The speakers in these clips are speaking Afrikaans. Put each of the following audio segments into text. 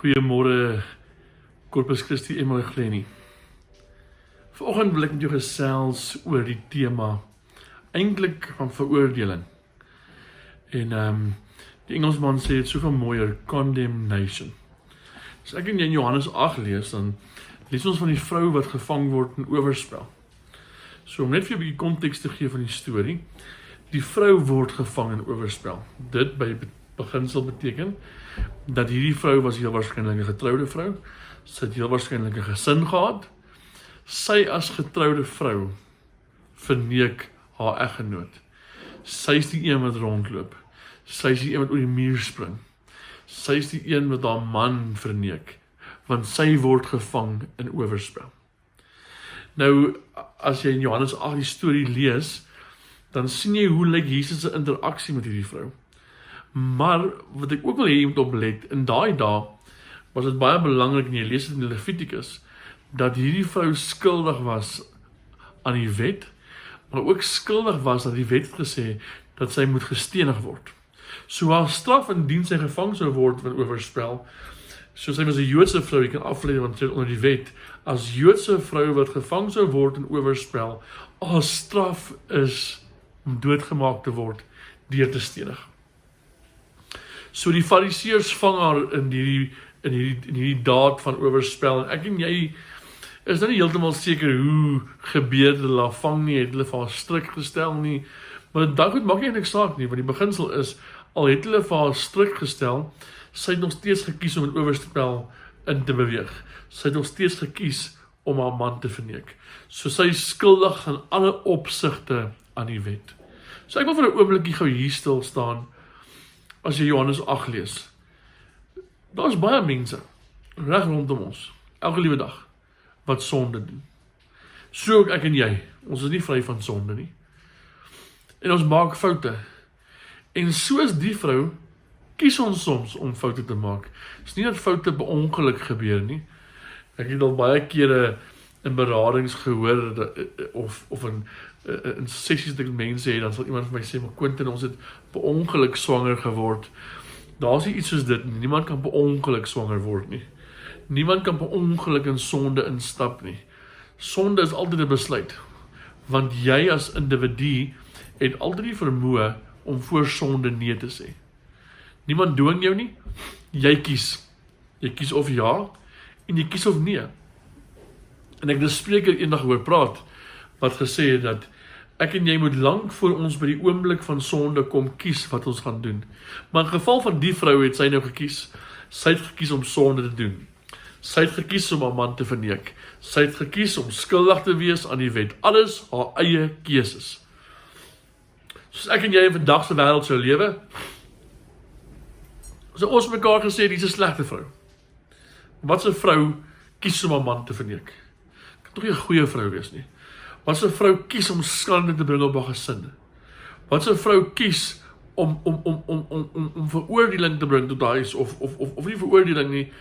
Goeiemôre, Corpus Christi Emmanuel. Vanoggend wil ek met jou gesels oor die tema, eintlik van veroordeling. En die Engelsman sê het soveel mooier, condemnation. As ek in Johannes 8 lees, dan lees ons van die vrou wat gevang word in oorspel. So om net vir 'n bietjie konteks te gee van die storie, die vrou word gevang in oorspel. Dit by beginsel beteken dat hierdie vrou was heel waarskynlik 'n getroude vrou. Sy het heel waarskynlik 'n gesin gehad. Sy as getroude vrou verneek haar eggenoot. Sy is die een wat rondloop. Sy is die een wat oor die muur spring. Sy is die een wat haar man verneek, want sy word gevang in oorspel. Nou, as jy in Johannes 8 die storie lees, dan sien jy hoe lyk Jesus se interaksie met hierdie vrou. Maar wat ek ook wil hê jy moet oplet, in daai dae was dit baie belangrik, en jy lees dit in Levitikus, dat hierdie vrou skuldig was aan die wet, maar ook skuldig was dat die wet het gesê dat sy moet gestenig word. So haar straf indien sy gevang sou word van oorspel, so sy was 'n Joodse vrou, jy kan aflei want sy het onder die wet, as Joodse vrou wat gevang sou word in oorspel, haar straf is om doodgemaak te word deur te stenig. So die Fariseërs vang haar in hierdie daad van oorspel, en ek en jy is nou nie heeltemal seker hoe gebeur dit, hulle vang nie, het hulle vir haar stryk gestel nie, maar dit goed maak nie eintlik saak nie, want die beginsel is, al het hulle vir haar stryk gestel, sy het nog steeds gekies om in oorspel in te beweeg. Sy het nog steeds gekies om haar man te verneek. So sy is skuldig aan alle opsigte aan die wet. So ek wil vir 'n oombliekie gou hier stil staan, as jy Johannes 8 lees. Daar's baie mense, reg rondom ons, elke liewe dag, wat sonde doen. So ook ek en jy, ons is nie vry van sonde nie. En ons maak foute. En soos die vrou, kies ons soms om foute te maak. Het is nie dat foute by ongeluk gebeur nie. Ek het al baie kere in beradings gehoor, of in sessies dat mense het, dan sal iemand vir my sê, maar Quentin, ons het by ongeluk swanger geword. Daar is nie iets soos dit nie. Niemand kan by ongeluk swanger word nie. Niemand kan by ongeluk in sonde instap nie. Sonde is altyd 'n besluit, want jy as individu het altyd die vermoë om voor sonde nee te sê. Niemand dwing jou nie, jy kies. Jy kies of ja, en jy kies of nee. En ek het 'n spreker eendag hoor praat, wat gesê het dat ek en jy moet lank voor ons by die oomblik van sonde kom kies wat ons gaan doen. Maar in geval van die vrou het sy nou gekies. Sy het gekies om sonde te doen. Sy het gekies om haar man te verneek. Sy het gekies om skuldig te wees aan die wet. Alles haar eie keuses. Soos ek en jy in vandag se wêreld sou lewe, so ons mekaar gesê, dis 'n slegte vrou. Wat 'n vrou kies om haar man te verneek? Kan tog nie 'n goeie vrou wees nie. Wat 'n vrou kies om skande te bring op haar gesin? Wat 'n vrou kies om veroordeling te bring tot huis, of nie veroordeling nie,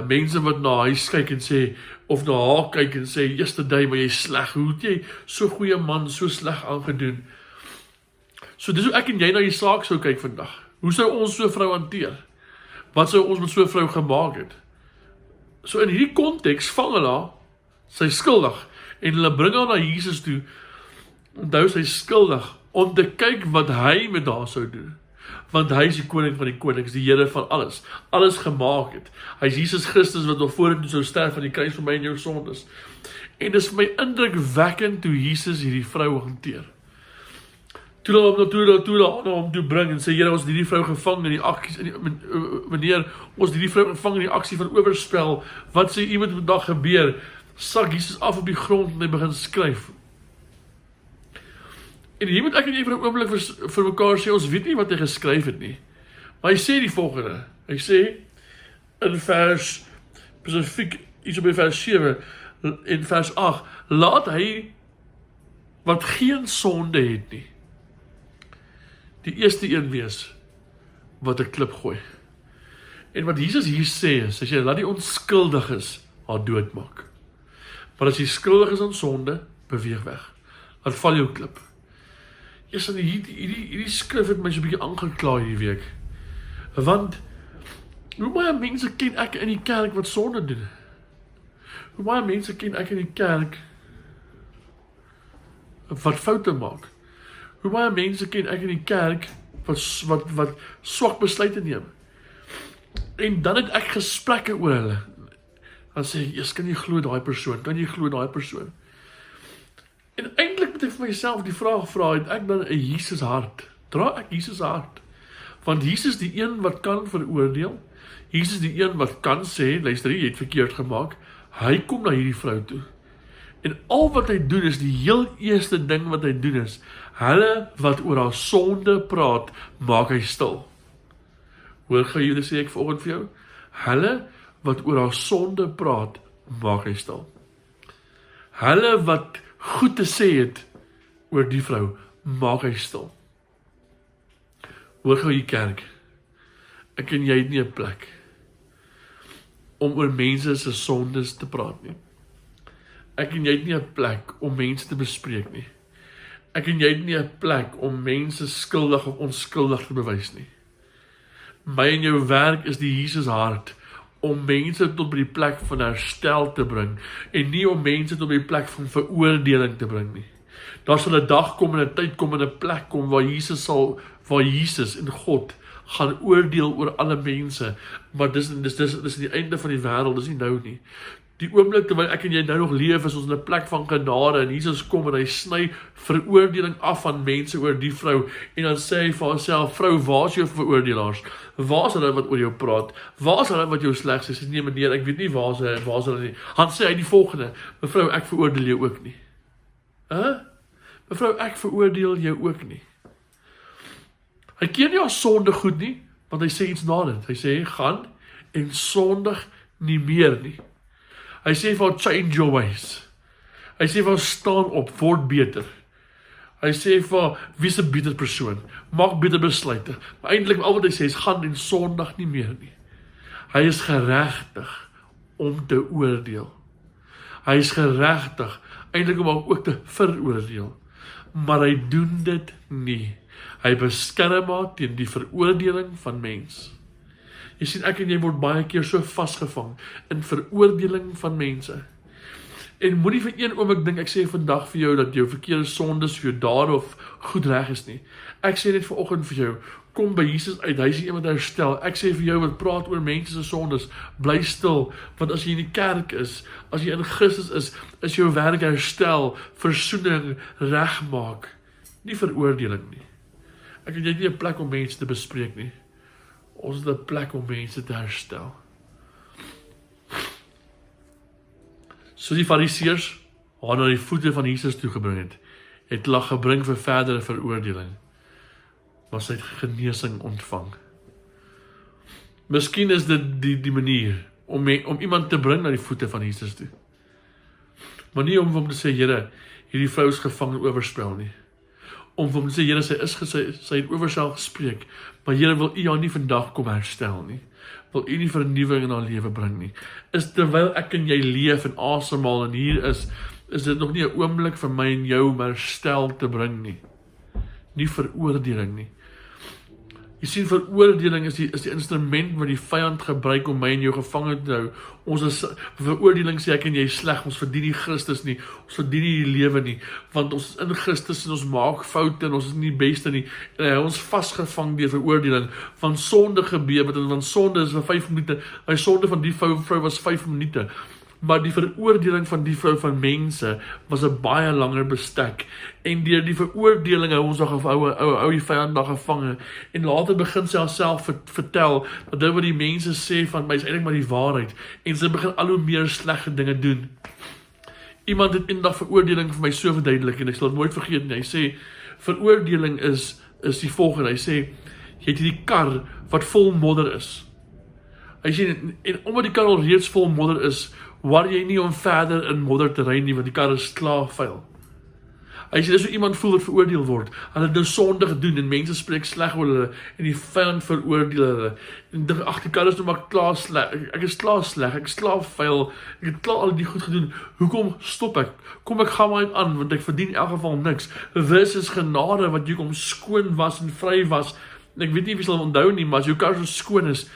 mense wat na huis kyk en sê, of na haar kyk en sê, yesterday, maar jy is sleg, hoe het jy so goeie man so sleg aangedoen? So dis hoe ek en jy na die saak sou kyk vandag. Hoe sou ons so vrou hanteer? Wat sou ons met so vrou gemaak het? So in hierdie konteks vang hulle haar, sy is skuldig, en hulle bring haar na Jesus toe, onthou sy is skuldig, om te kyk wat hy met haar sou doen. Want hy is die koning van die konings, die Here van alles gemaak het. Hy is Jesus Christus wat nog vorentoe sou sterf van die kruis vir my en jou sondes. En dis vir my indrukwekkend hoe Jesus hierdie vrou hanteer. Toe hulle hom toe bring en sê, Here, ons het hierdie vrou gevang in die aksie, meneer, ons het hierdie vrou gevang in die aksie van oorspel, wat sê iemand vandag gebeur? Sak Jesus af op die grond en hy begin skryf. En hier moet ek en jy vir 'n oomblik vir mekaar sê, ons weet nie wat hy geskryf het nie. Maar hy sê die volgende, hy sê in vers, spesifiek iets op in vers 7, in vers 8, laat hy wat geen sonde het nie, die eerste een wees, wat 'n klip gooi. En wat Jesus hier sê is, as jy laat die onskuldiges haar doodmaak. Maar as jy skuldig is aan sonde, beweeg weg. Laat val jou klip. Eers hierdie skrif het my so 'n bietjie aangekla hierdie week. Want Hoe baie mense ken ek in die kerk wat sonde doen? Hoe baie mense ken ek in die kerk wat foute maak? Hoe baie mense ken ek in die kerk wat swak besluite neem? En dan het ek gesprekke oor hulle. Dan sê ek, "Jesus, kan jy glo daai persoon? Kan jy glo daai persoon?" En eintlik moet ek vir myself die vraag vra, het ek dan 'n Jesus hart? Dra ek Jesus hart? Want Jesus die een wat kan veroordeel, Jesus die een wat kan sê, luister, jy het verkeerd gemaak, hy kom na hierdie vrou toe. En al wat hy doen is, die heel eerste ding wat hy doen is, hulle wat oor haar sonde praat, maak hy stil. Hoor gou jy, sê ek vanoggend vir jou, hulle wat oor haar sonde praat, maak hy stil. Hulle wat goed te sê het oor die vrou, maak hy stil. Hoor gou jy kerk, ek en jy het nie 'n plek om oor mense se sondes te praat nie. Ek en jy het nie 'n plek om mense te bespreek nie. Ek en jy het nie 'n plek om mense skuldig of onskuldig te bewys nie. My en jou werk is die Jesus hart, om mense tot by die plek van herstel te bring, en nie om mense tot by die plek van veroordeling te bring nie. Daar sal 'n dag kom en 'n tyd kom en 'n plek kom waar Jesus en God gaan oordeel oor alle mense, maar dis die einde van die wêreld, dis nie nou nie. Die oomblik terwyl ek en jy nou nog leef, is ons in 'n plek van genade, en Jesus kom en hy sny veroordeling af van mense oor die vrou, en dan sê hy vir homself, vrou, waar is jou veroordelaars? Waar is hulle wat oor jou praat? Waar is hulle wat jou sleg sê? Sê, nee meneer, ek weet nie waar is hulle nie. Dan sê hy die volgende, mevrou, ek veroordeel jou ook nie. Mevrou, ek veroordeel jou ook nie. Hy keer nie haar sonde goed nie, want hy sê iets na dit. Hy sê, gaan en sondig nie meer nie. Hy sê vir haar, change your ways. Hy sê vir haar, staan op, word beter. Hy sê vir haar, wees 'n beter persoon, maak beter besluite. Maar eintlik al wat hy sê is, gaan en sondig nie meer nie. Hy is geregtig om te oordeel. Hy is geregtig eintlik om ook te veroordeel. Maar hy doen dit nie. Hy beskerm haar teen die veroordeling van mens. Jy sien, ek en jy word baie keer so vasgevang in veroordeling van mense. En moenie vir een oomblik dink, ek sê vandag vir jou dat jou verkeerde sondes vir jou daar of goed reg is nie. Ek sê net vanoggend vir jou, kom by Jesus uit, hy is die een wat herstel. Ek sê vir jou wat praat oor mense se sondes, bly stil, want as jy in die kerk is, as jy in Christus is jou werk herstel, versoening, regmaak, nie veroordeling nie. Ek en jy het nie 'n plek om mense te bespreek nie. Ons het 'n plek om mense te herstel. So die fariseërs, haar na die voete van Jesus toegebring het hulle gebring vir verdere veroordeling. Maar sy het genesing ontvang. Miskien is dit die manier om iemand te bring na die voete van Jesus toe. Maar nie om hom te sê, Here, hierdie vrou is gevang en oorspel nie. Om hom te sê, Here, sy het oor self gespreek, maar Here, wil U haar nie vandag kom herstel nie. Wil U nie vernuwing in haar lewe bring nie. Is terwyl ek en jy leef en asemhaal en hier is dit nog nie 'n oomblik vir my en jou om herstel te bring nie. Nie veroordeling nie. Jy sien, veroordeling is die instrument wat die vyand gebruik om my en jou gevange te hou. Ons is veroordeling, sê ek en jy sleg, ons verdien nie Christus nie, ons verdien nie die lewe nie, want ons is in Christus en ons maak foute en ons is nie die beste nie, en hy ons vasgevang deur veroordeling, van sonde gebeur, want sonde is vir 5 minute, hy sonde van die vrou was 5 minute, maar die veroordeling van die vrou van mense was 'n baie langer bestek, en deur die veroordeling hou ons hou die vyand nog gevange, en later begin sy haarself vertel, dat dit wat die mense sê van my is eintlik maar die waarheid, en sy begin al hoe meer slegte dinge doen. Iemand het eendag veroordeling vir my so verduidelik, en ek sal dit nooit vergeet nie. Hy sê, veroordeling is die volgende, hy sê, jy het hierdie kar wat vol modder is. Hy sê, en omdat die kar al reeds vol modder is, waar jy nie om verder in modder te ry nie, want die kar is klaar vuil. Hy sê, dis hoe iemand voel wat veroordeel word. Hulle het nou sonde gedoen, en mense spreek sleg oor hulle, en die vyand veroordeel hulle. En dink, ag, die kar is nou maar klaar sleg, ek is klaar sleg, ek is klaar vuil, ek het klaar al die goed gedoen, hoekom stop ek? Kom ek gaan maar aan, want ek verdien in elk geval niks. Versus genade, wat jy kom skoon was en vry was, en ek weet nie wie sal onthou nie, maar as jou kar so skoon is,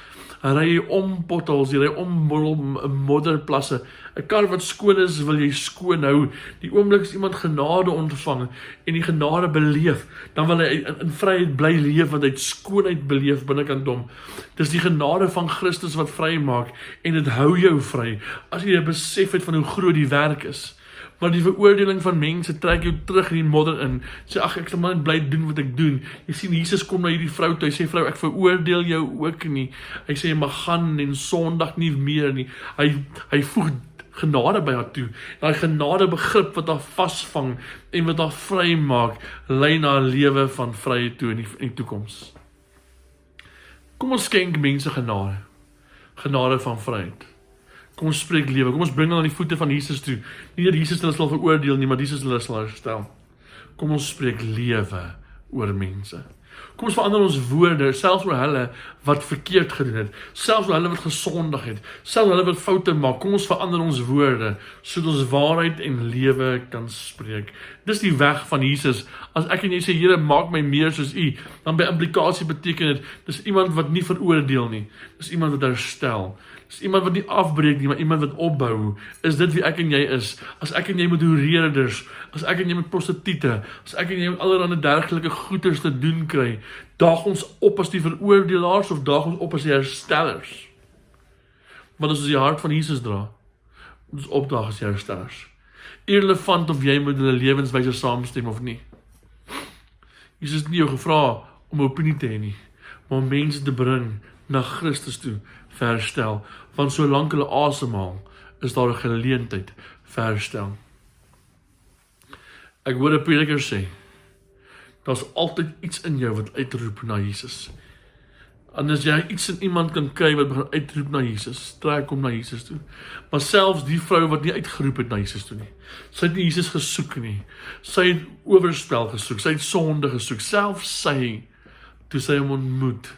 ry jy om potholes, jy ry om modderplasse. 'n Kar wat skoon is, wil jy skoon hou. Die oomblik as iemand genade ontvang en die genade beleef, dan wil hy in vryheid bly leef, want hy het skoonheid beleef binnekant hom. Dis die genade van Christus wat vry maak, en dit hou jou vry, as jy besef het van hoe groot die werk is. Maar die veroordeling van mense trek jou terug in die modder in. Sê, ag, ek sal maar net bly doen wat ek doen. Jy sien, Jesus kom na hierdie vrou toe, hy sê, vrou, ek veroordeel jou ook nie. Hy sê, jy mag gaan en sondig nie meer nie. Hy voeg genade by haar toe. Daai genade begrip wat haar vasvang en wat haar vry maak, lei na 'n lewe van vryheid toe in die toekoms. Kom ons skenk mense genade. Genade van vryheid. Kom ons spreek lewe. Kom ons bring hulle aan die voete van Jesus toe. Nie dat Jesus hulle sal veroordeel nie, maar Jesus hulle sal herstel. Kom ons spreek lewe oor mense. Kom ons verander ons woorde, selfs oor hulle wat verkeerd gedoen het, selfs oor hulle wat gesondig het, selfs hulle wat foute maak. Kom ons verander ons woorde, sodat ons waarheid en lewe kan spreek. Dis die weg van Jesus. As ek en jy sê, Here, maak my meer soos U, dan by implikasie beteken dit, dis iemand wat nie veroordeel nie, dis iemand wat herstel. Dis iemand wat nie afbreek nie, maar iemand wat opbou. Is dit wie ek en jy is? As ek en jy met hoereerders, as ek en jy met prostituie, as ek en jy met allerlei dergelike goeders te doen kry, daag ons op as die veroordelaars of daag ons op as die herstellers? Want as ons die hart van Jesus dra, ons opdaag as die herstellers. Irrelevant of jy met hulle lewenswyse saamstem of nie. Jesus het nie jou gevra om 'n opinie te hê nie, maar om mense te bring na Christus toe, vir herstel. Want solank hulle asemhaal, is daar 'n geleentheid vir herstel. Ek hoor 'n prediker sê, daar's altyd iets in jou wat uitroep na Jesus. En as jy iets in iemand kan kry wat begin uitroep na Jesus, trek hom na Jesus toe. Maar selfs die vrou wat nie uitgeroep het na Jesus toe nie, sy het nie Jesus gesoek nie, sy het oorspel gesoek, sy het sonde gesoek, selfs sy, toe sy hom ontmoet,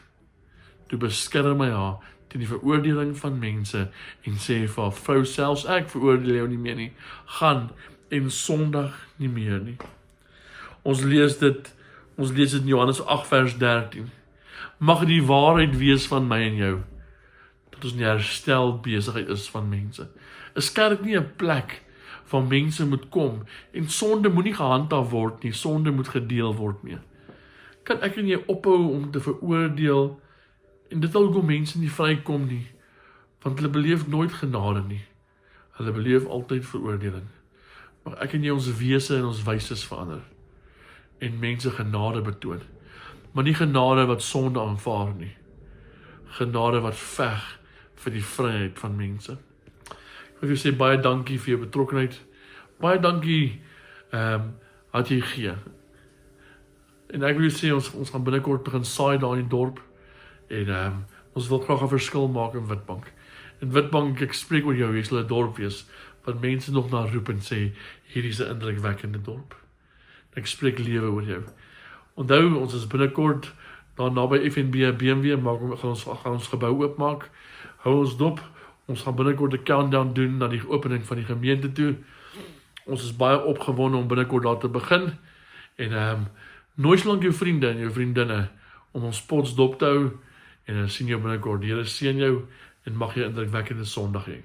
toe beskerm hy haar teen die veroordeling van mense en sê vir haar, vrou, selfs ek veroordeel jou nie meer nie, gaan en sondig nie meer nie. Ons lees dit in Johannes 8 vers 13. Mag die waarheid wees van my en jou, dat ons in die herstel besigheid is van mense. Is kerk nie 'n plek waar mense moet kom, en sonde moet nie gehandhaaf word nie, sonde moet gedeel word nie. Kan ek en jy ophou om te veroordeel, en dit wil hoekom mense nie vrykom nie, want hulle beleef nooit genade nie, hulle beleef altyd veroordeling. Maar ek en jy ons wese en ons wyses verander, en mense genade betoon, maar nie genade wat sonde aanvaar nie, genade wat veg vir die vryheid van mense. Ek wil sê baie dankie vir jou betrokkenheid, baie dankie dat jy gee. En ek wil sê, ons gaan binnekort begin saai daar in die dorp, en ons wil graag 'n verskil maak in Witbank. In Witbank, ek spreek oor jou, jy sal 'n dorp wees, wat mense nog na roep en sê, hierdie is 'n indrukwekkende dorp. Ek spreek lewe oor jou. Onthou, ons is binnekort daar naby FNB BMW, gaan ons gebou oopmaak. Hou ons dop, ons gaan binnekort 'n countdown doen na die opening van die gemeente toe. Ons is baie opgewonde om binnekort daar te begin, en nooi slank jou vriende en jou vriendinne om ons pots dop te hou, en sien jou binnekort. Die Here seën jou, en mag jy 'n indrukwekkende Sondag hê.